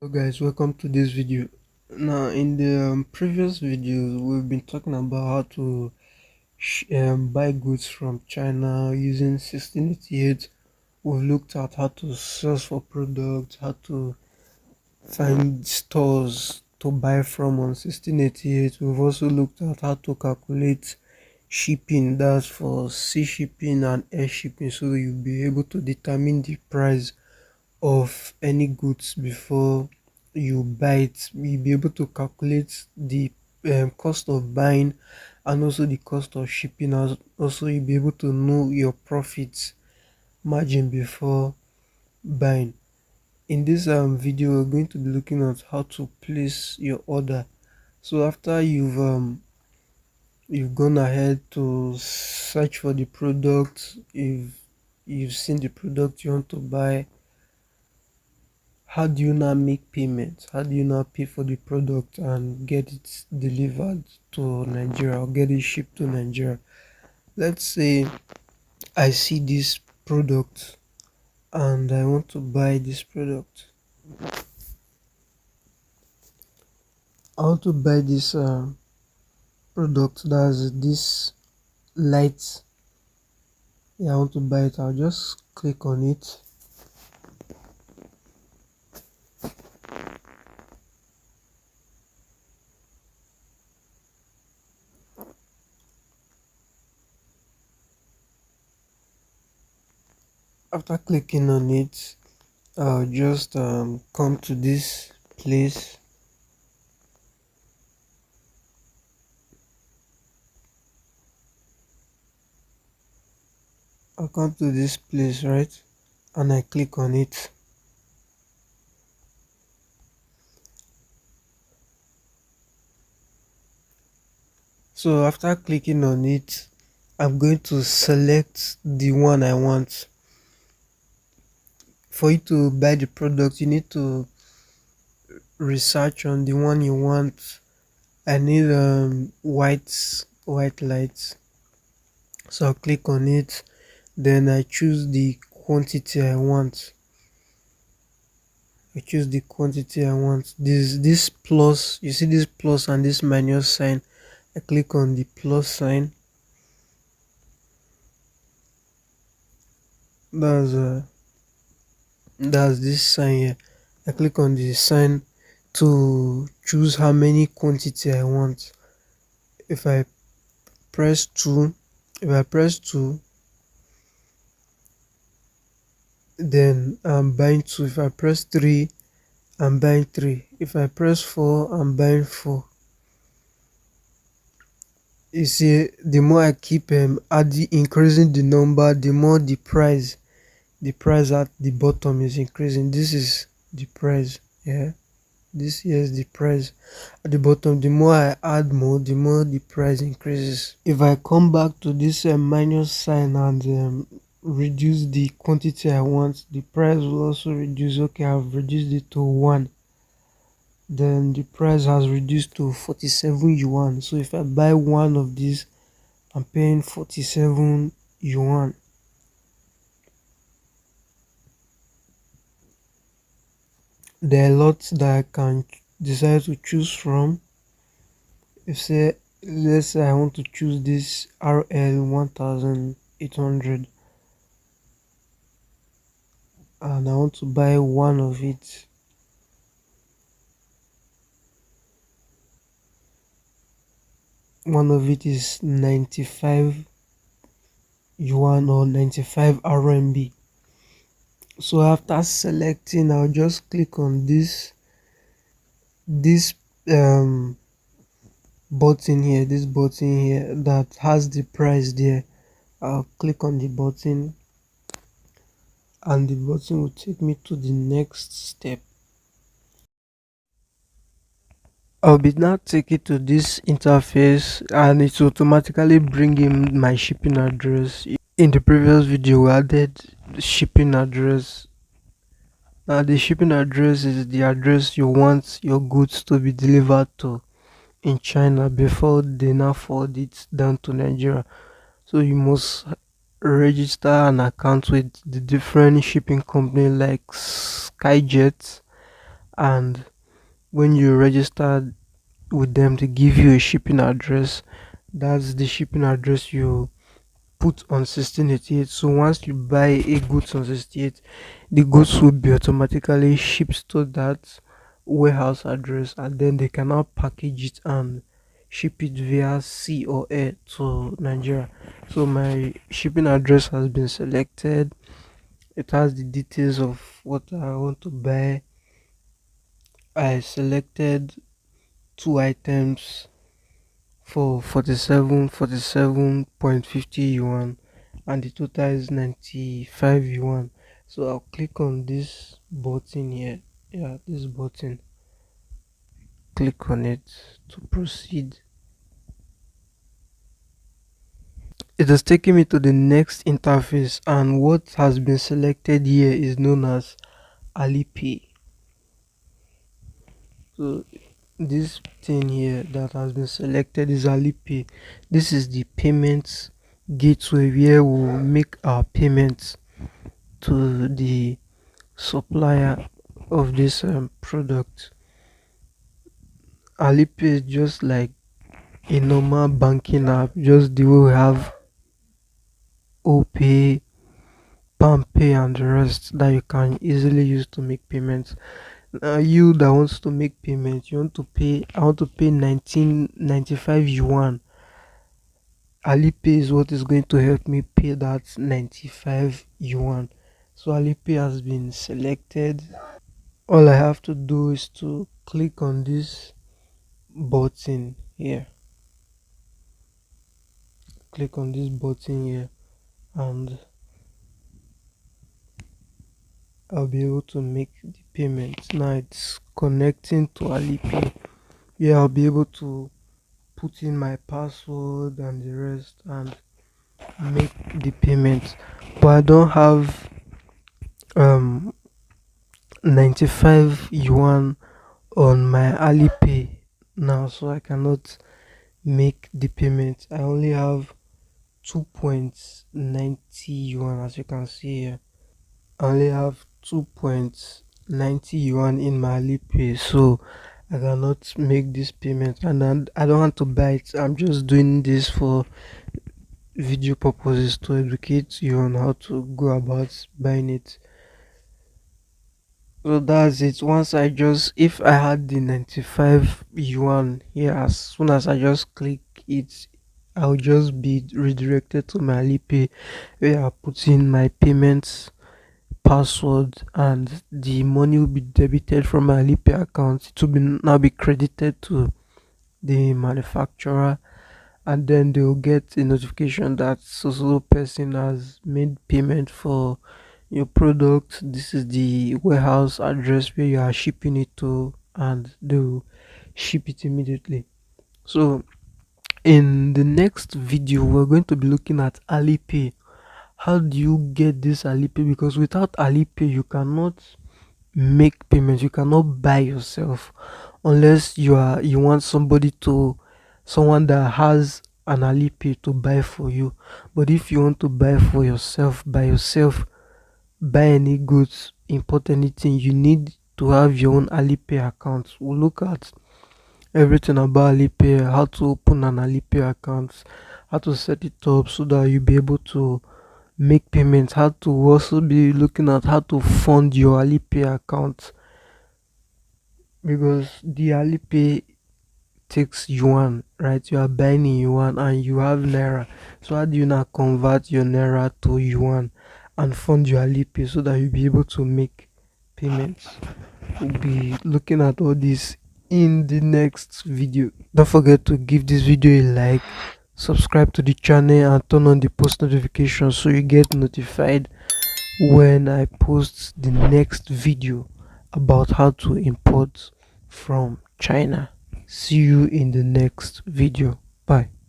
Hello guys, welcome to this video. Now in the previous videos we've been talking about how to buy goods from China using 1688. We've looked at how to search for products, how to find stores to buy from on 1688. We've also looked at how to calculate shipping, that's for sea shipping and air shipping, so you'll be able to determine the price of any goods before you buy it. You'll be able to calculate the cost of buying and also the cost of shipping. Also, you'll be able to know your profit margin before buying. In this video, we're going to be looking at how to place your order. So after you've gone ahead to search for the product, if you've seen the product you want to buy, how do you now make payments? How do you now pay for the product and get it delivered to Nigeria or get it shipped to Nigeria? Let's say I see this product and I want to buy this product. I want to buy this product, that's this light. Yeah, I want to buy it. I'll just click on it. After clicking on it, I'll just come to this place. I'll come to this place, right? And I click on it. So after clicking on it, I'm going to select the one I want. For you to buy the product, you need to research on the one you want. I need white lights. So I'll click on it. Then I choose the quantity I want. This plus, you see this plus and this minus sign. I click on the plus sign. That's this sign here. I click on the sign to choose how many quantity I want. If I press 2, then I'm buying 2. If I press 3, I'm buying 3. If I press 4, I'm buying 4. You see, the more I keep increasing the number, the more the price at the bottom is increasing. This is the price. Yeah, this here is the price at the bottom. The more I add more, the more the price increases. If I come back to this minus sign and reduce the quantity I want, the price will also reduce. Okay, I've reduced it to 1. Then the price has reduced to 47 yuan. So if I buy one of these, I'm paying 47 yuan. There are lots that I can decide to choose from. Let's say I want to choose this RL 1800 and I want to buy one of it. One of it is 95 yuan or 95 RMB. So after selecting, I'll just click on this button here, that has the price there. I'll click on the button and the button will take me to the next step. I'll be now taken to this interface and it will automatically bring in my shipping address. In the previous video we added the shipping address. Now the shipping address is the address you want your goods to be delivered to in China before they now forward it down to Nigeria. So you must register an account with the different shipping company like Skyjet and when you register with them, they give you a shipping address. That's the shipping address you put on 1688. So once you buy a goods on 68, the goods will be automatically shipped to that warehouse address, and then they can now package it and ship it via sea or air to Nigeria. So my shipping address has been selected. It has the details of what I want to buy. I selected two items for 47.50 yuan, and the total is 95 yuan. So I'll click on this button here. Yeah, this button. Click on it to proceed. It is taking me to the next interface, and what has been selected here is known as Alipay. So this thing here that has been selected is Alipay. This is the payments gateway where we'll make our payments to the supplier of this product. Alipay is just like a normal banking app, just the way we have OPay, PalmPay, and the rest that you can easily use to make payments. You that wants to make payments, you want to pay. I want to pay 1995 yuan. Alipay is what is going to help me pay that 95 yuan. So Alipay has been selected. All I have to do is to click on this button here. Click on this button here, and I'll be able to make the payment. Now it's connecting to Alipay. Yeah, I'll be able to put in my password and the rest and make the payment. But I don't have 95 yuan on my Alipay now, so I cannot make the payment. I only have 2.90 yuan, as you can see here. I only have 2.90 yuan in my Alipay, so I cannot make this payment, and I don't want to buy it. I'm just doing this for video purposes to educate you on how to go about buying it. So that's it. Once I just, if I had the 95 yuan here, as soon as I just click it, I'll just be redirected to my Alipay where I put in my payments password, and the money will be debited from my Alipay account. It will be now be credited to the manufacturer, and then they will get a notification that so person has made payment for your product. This is the warehouse address where you are shipping it to, and they will ship it immediately. So in the next video we're going to be looking at Alipay. How do you get this Alipay? Because without Alipay you cannot make payments, you cannot buy yourself unless you want someone that has an Alipay to buy for you. But if you want to buy for yourself, by yourself, buy any goods, import anything, you need to have your own Alipay account. We'll look at everything about Alipay, how to open an Alipay account, how to set it up so that you'll be able to make payments, how to also be looking at how to fund your Alipay account, because the Alipay takes yuan, right? You are buying in yuan and you have naira. So how do you now convert your naira to yuan and fund your Alipay so that you'll be able to make payments? We'll be looking at all this in the next video. Don't forget to give this video a like, subscribe to the channel, and turn on the post notifications so you get notified when I post the next video about how to import from China. See you in the next video. Bye.